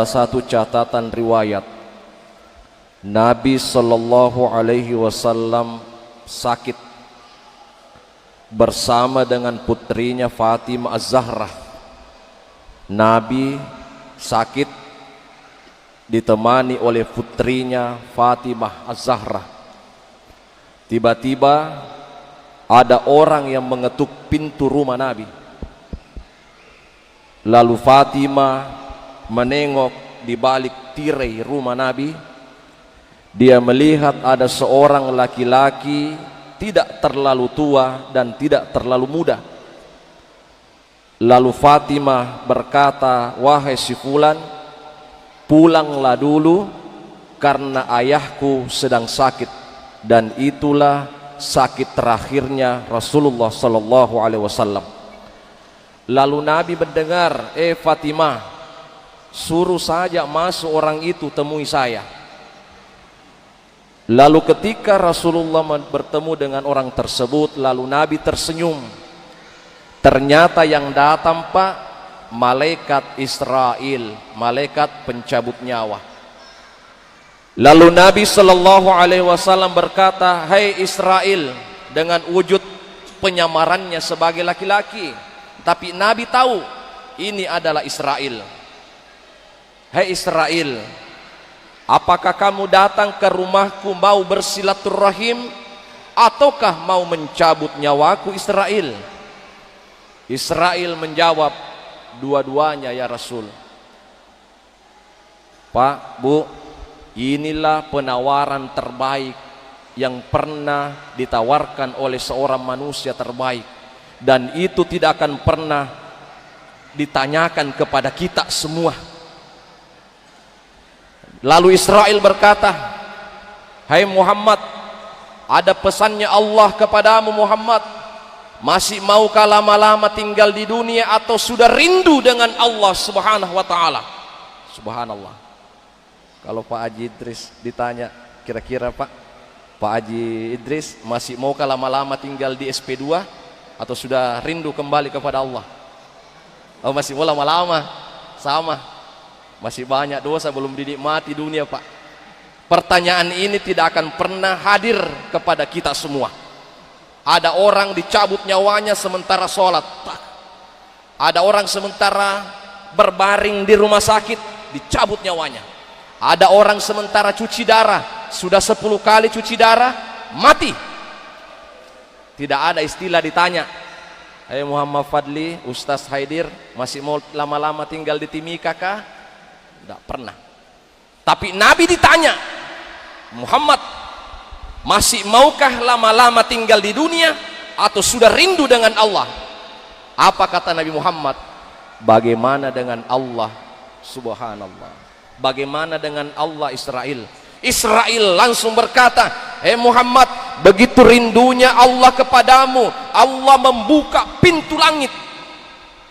Satu catatan riwayat, Nabi Shallallahu Alaihi Wasallam sakit bersama dengan putrinya Fatimah Az-Zahra. Nabi sakit ditemani oleh putrinya Fatimah Az-Zahra. Tiba-tiba ada orang yang mengetuk pintu rumah Nabi. Lalu Fatimah menengok di balik tirai rumah Nabi. Dia melihat ada seorang laki-laki tidak terlalu tua dan tidak terlalu muda. Lalu Fatimah berkata, "Wahai si fulan, pulanglah dulu karena ayahku sedang sakit, dan itulah sakit terakhirnya Rasulullah sallallahu alaihi wasallam." Lalu Nabi mendengar, Fatimah, suruh saja masuk orang itu temui saya." Lalu ketika Rasulullah bertemu dengan orang tersebut, lalu Nabi tersenyum. Ternyata yang datang, Pak, malaikat Israel, malaikat pencabut nyawa. Lalu Nabi Shallallahu Alaihi Wasallam berkata, "Hai Israel," dengan wujud penyamarannya sebagai laki-laki, tapi Nabi tahu ini adalah Israel. "Hai Israel, apakah kamu datang ke rumahku mau bersilaturahim ataukah mau mencabut nyawaku Israel?" Israel menjawab, "Dua-duanya ya Rasul." "Pak, Bu, inilah penawaran terbaik yang pernah ditawarkan oleh seorang manusia terbaik, dan itu tidak akan pernah ditanyakan kepada kita semua." Lalu Israel berkata, "Hai Muhammad, ada pesannya Allah kepadamu Muhammad. Masih maukah lama-lama tinggal di dunia atau sudah rindu dengan Allah subhanahu wa ta'ala?" Subhanallah. Kalau Pak Haji Idris ditanya, kira-kira Pak Haji Idris masih maukah lama-lama tinggal di SP2 atau sudah rindu kembali kepada Allah? Oh, masih mau lama-lama. Sama, masih banyak dosa belum dinikmati dunia, Pak. Pertanyaan ini tidak akan pernah hadir kepada kita semua. Ada orang dicabut nyawanya sementara sholat. Ada orang sementara berbaring di rumah sakit dicabut nyawanya. Ada orang sementara cuci darah, sudah 10 kali cuci darah, mati. Tidak ada istilah ditanya, "Hai Muhammad Fadli, Ustaz Haidir, masih mau lama-lama tinggal di Timika kah?" Tidak pernah. Tapi Nabi ditanya, "Muhammad, masih maukah lama-lama tinggal di dunia atau sudah rindu dengan Allah?" Apa kata Nabi Muhammad? "Bagaimana dengan Allah?" Subhanallah. Bagaimana dengan Allah Israel? Israel langsung berkata, Muhammad, begitu rindunya Allah kepadamu, Allah membuka pintu langit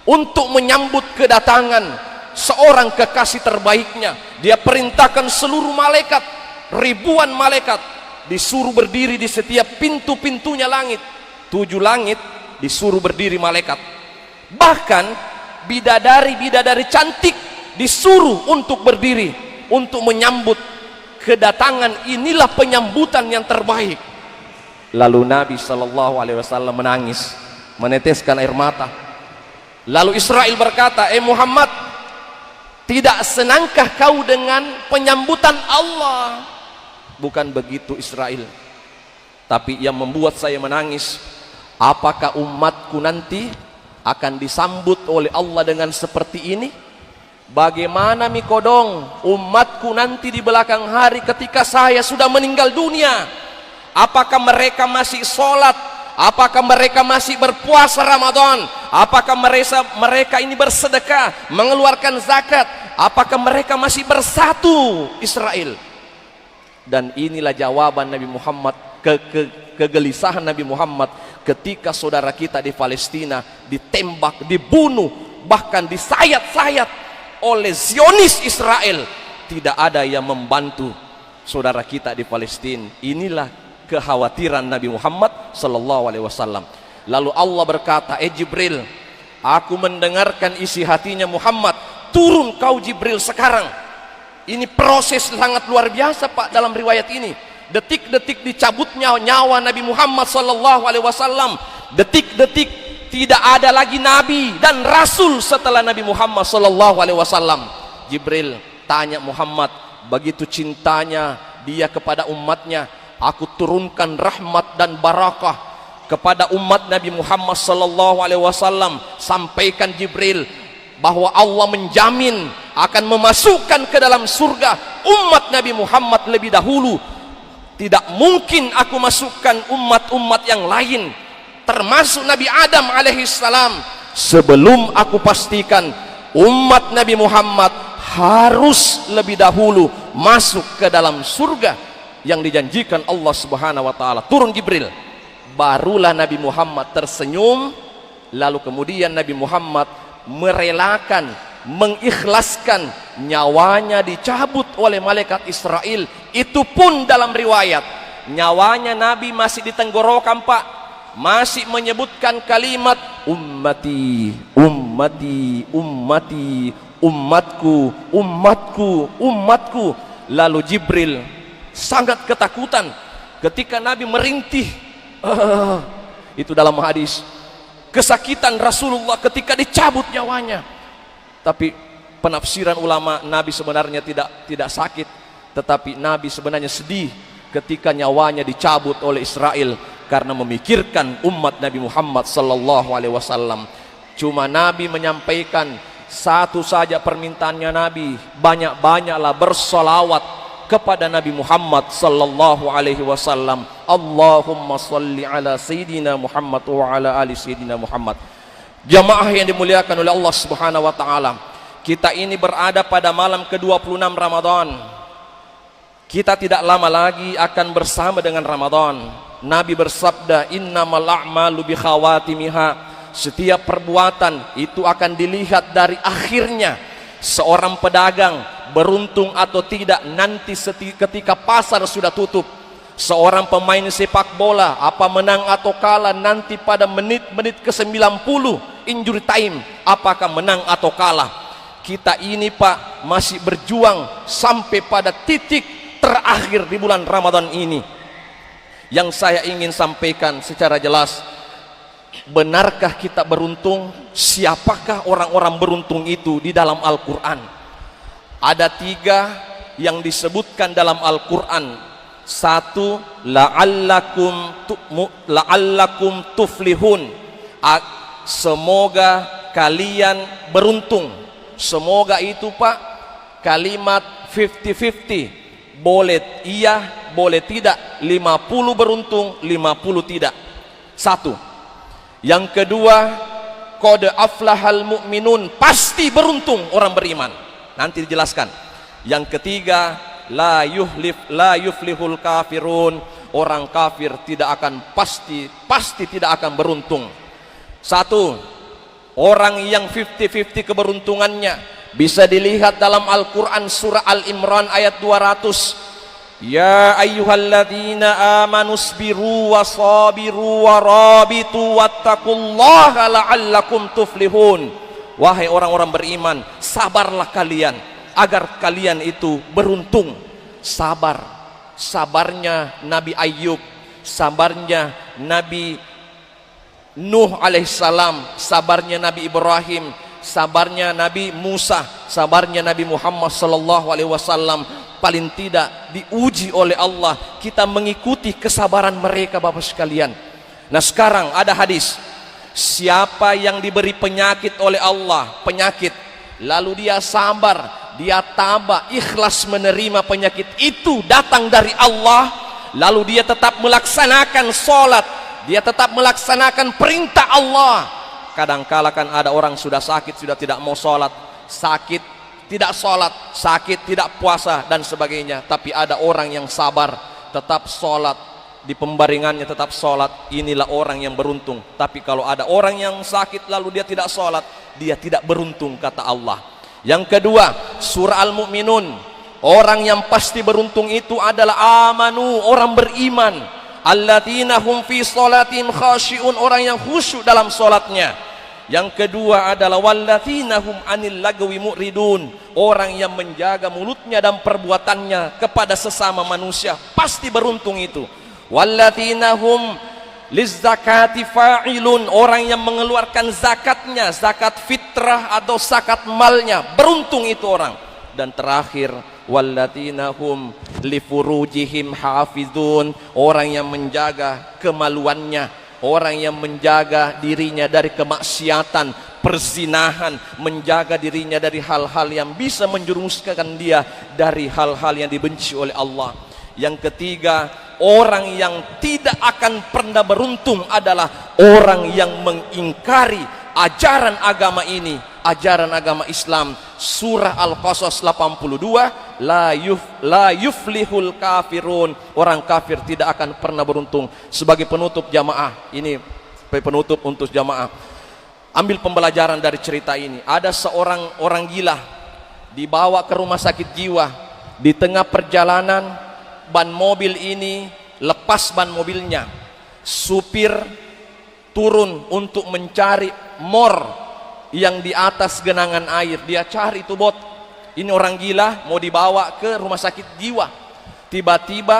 untuk menyambut kedatangan seorang kekasih terbaiknya. Dia perintahkan seluruh malaikat, ribuan malaikat, disuruh berdiri di setiap pintu-pintunya langit. 7 langit disuruh berdiri malaikat. Bahkan bidadari-bidadari cantik disuruh untuk berdiri untuk menyambut kedatangan. Inilah penyambutan yang terbaik. Lalu Nabi Shallallahu Alaihi Wasallam menangis, meneteskan air mata. Lalu Israel berkata, Muhammad, tidak senangkah kau dengan penyambutan Allah? Bukan begitu Israel, tapi yang membuat saya menangis, apakah umatku nanti akan disambut oleh Allah dengan seperti ini? Bagaimana mikodong umatku nanti di belakang hari ketika saya sudah meninggal dunia? Apakah mereka masih sholat? Apakah mereka masih berpuasa Ramadan? Apakah mereka ini bersedekah, mengeluarkan zakat? Apakah mereka masih bersatu Israel? Dan inilah jawaban Nabi Muhammad, kegelisahan Nabi Muhammad ketika saudara kita di Palestina ditembak, dibunuh, bahkan disayat-sayat oleh Zionis Israel. Tidak ada yang membantu saudara kita di Palestina. Inilah kekhawatiran Nabi Muhammad sallallahu alaihi wasallam. Lalu Allah berkata, Jibril, aku mendengarkan isi hatinya Muhammad. turun kau Jibril sekarang. Ini proses sangat luar biasa Pak dalam riwayat ini. Detik-detik dicabutnya nyawa Nabi Muhammad sallallahu alaihi wasallam. Detik-detik tidak ada lagi nabi dan rasul setelah Nabi Muhammad sallallahu alaihi wasallam. Jibril tanya Muhammad, begitu cintanya dia kepada umatnya, aku turunkan rahmat dan barakah kepada umat Nabi Muhammad sallallahu alaihi wasallam. Sampaikan Jibril bahwa Allah menjamin akan memasukkan ke dalam surga umat Nabi Muhammad lebih dahulu. Tidak mungkin aku masukkan umat-umat yang lain, termasuk Nabi Adam alaihissalam, sebelum aku pastikan umat Nabi Muhammad harus lebih dahulu masuk ke dalam surga yang dijanjikan Allah Subhanahu wa taala. Turun Jibril, barulah Nabi Muhammad tersenyum. Lalu kemudian Nabi Muhammad merelakan, mengikhlaskan nyawanya dicabut oleh malaikat Israel. Itu pun dalam riwayat nyawanya Nabi masih di tenggorokan Pak, masih menyebutkan kalimat ummati, ummati, ummati, umatku, umatku, umatku. Lalu Jibril sangat ketakutan ketika Nabi merintih. Itu dalam hadis, kesakitan Rasulullah ketika dicabut nyawanya. Tapi penafsiran ulama, Nabi sebenarnya tidak sakit, tetapi Nabi sebenarnya sedih ketika nyawanya dicabut oleh Israel karena memikirkan umat Nabi Muhammad sallallahu alaihi wasallam. Cuma Nabi menyampaikan satu saja permintaannya Nabi, banyak-banyaklah bersolawat kepada Nabi Muhammad sallallahu alaihi wasallam. Allahumma salli ala Sayyidina Muhammad wa ala ali Sayyidina Muhammad. Jamaah yang dimuliakan oleh Allah Subhanahu wa taala, kita ini berada pada malam ke-26 Ramadan. Kita tidak lama lagi akan bersama dengan Ramadan. Nabi bersabda, innamal a'malu bi khawatimiha. Setiap perbuatan itu akan dilihat dari akhirnya. Seorang pedagang beruntung atau tidak nanti ketika pasar sudah tutup. Seorang pemain sepak bola, apa menang atau kalah nanti pada menit-menit ke-90 injury time, apakah menang atau kalah. Kita ini Pak masih berjuang sampai pada titik terakhir di bulan Ramadan ini. Yang saya ingin sampaikan secara jelas, benarkah kita beruntung? Siapakah orang-orang beruntung itu di dalam Al-Quran? Ada 3 yang disebutkan dalam Al-Quran. 1, la'allakum tuflihun. Semoga kalian beruntung. Semoga itu Pak kalimat 50-50, boleh iya boleh tidak, 50 beruntung 50 tidak. 1. Yang kedua, qad aflahal mu'minun, pasti beruntung orang beriman, nanti dijelaskan. Yang ketiga, la yuflihul kafirun, orang kafir tidak akan pasti tidak akan beruntung. 1, orang yang 50-50 keberuntungannya bisa dilihat dalam Al-Quran surah Al-Imran ayat 200. Ya ayyuhalladzina amanu sabiru wasabiru warabitu wattaqullaha la'allakum tuflihun. Wahai orang-orang beriman, sabarlah kalian agar kalian itu beruntung. Sabarnya Nabi Ayub, sabarnya Nabi Nuh alaihissalam, sabarnya Nabi Ibrahim, sabarnya Nabi Musa, sabarnya Nabi Muhammad sallallahu alaihi wasallam, paling tidak diuji oleh Allah. Kita mengikuti kesabaran mereka Bapak sekalian. Nah sekarang ada hadis, siapa yang diberi penyakit oleh Allah, penyakit, lalu dia sabar, dia tabah, ikhlas menerima penyakit itu datang dari Allah, lalu dia tetap melaksanakan sholat, dia tetap melaksanakan perintah Allah. Kadangkala kan ada orang sudah sakit, sudah tidak mau sholat, sakit tidak sholat, sakit tidak puasa dan sebagainya. Tapi ada orang yang sabar, tetap sholat, di pembaringannya tetap sholat. Inilah orang yang beruntung. Tapi kalau ada orang yang sakit lalu dia tidak sholat, dia tidak beruntung kata Allah. Yang kedua, surah Al-Mu'minun, orang yang pasti beruntung itu adalah amanu, orang beriman. Alladzina hum fi sholatim khashi'un, orang yang khusyuk dalam sholatnya. Yang kedua adalah walladzina hum 'anil lagwi mu'ridun, orang yang menjaga mulutnya dan perbuatannya kepada sesama manusia, pasti beruntung itu. Walladzina hum lizzakati fa'ilun, orang yang mengeluarkan zakatnya, zakat fitrah atau zakat malnya, beruntung itu orang. Dan terakhir, walladzina hum lifurujihim hafizun, orang yang menjaga kemaluannya, orang yang menjaga dirinya dari kemaksiatan, perzinahan, menjaga dirinya dari hal-hal yang bisa menjerumuskan dia dari hal-hal yang dibenci oleh Allah. Yang ketiga, orang yang tidak akan pernah beruntung adalah orang yang mengingkari ajaran agama ini, ajaran agama Islam. Surah Al-Qasas 82, la yuflihul kafirun, orang kafir tidak akan pernah beruntung. Sebagai penutup jamaah, ini penutup untuk jamaah, ambil pembelajaran dari cerita ini. Ada seorang orang gila dibawa ke rumah sakit jiwa. Di tengah perjalanan, ban mobil ini lepas ban mobilnya. Supir turun untuk mencari mor yang di atas genangan air. Dia cari itu bot. Ini orang gila mau dibawa ke rumah sakit jiwa. Tiba-tiba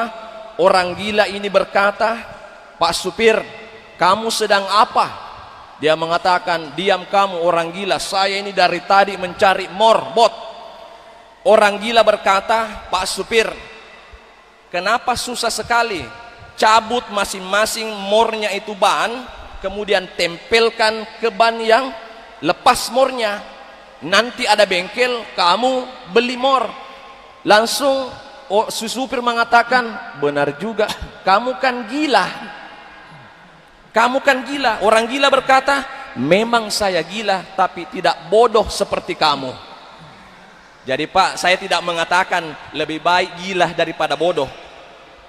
orang gila ini berkata, "Pak supir, kamu sedang apa?" Dia mengatakan, "Diam kamu orang gila, saya ini dari tadi mencari mor bot." Orang gila berkata, "Pak supir, kenapa susah sekali? Cabut masing-masing mornya itu ban, kemudian tempelkan ke ban yang lepas mornya. Nanti ada bengkel, kamu beli mor." Langsung supir mengatakan, "Benar juga, kamu kan gila. Kamu kan gila." Orang gila berkata, "Memang saya gila, tapi tidak bodoh seperti kamu." Jadi Pak, saya tidak mengatakan lebih baik gila daripada bodoh.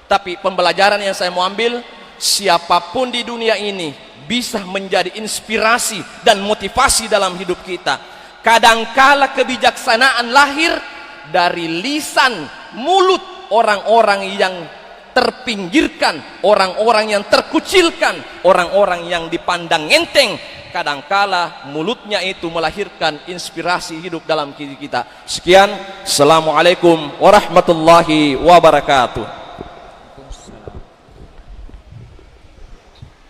Tapi pembelajaran yang saya mau ambil, siapapun di dunia ini bisa menjadi inspirasi dan motivasi dalam hidup kita. Kadangkala kebijaksanaan lahir dari lisan, mulut orang-orang yang terpinggirkan, orang-orang yang terkucilkan, orang-orang yang dipandang enteng. Kadangkala mulutnya itu melahirkan inspirasi hidup dalam diri kita. Sekian, assalamualaikum warahmatullahi wabarakatuh.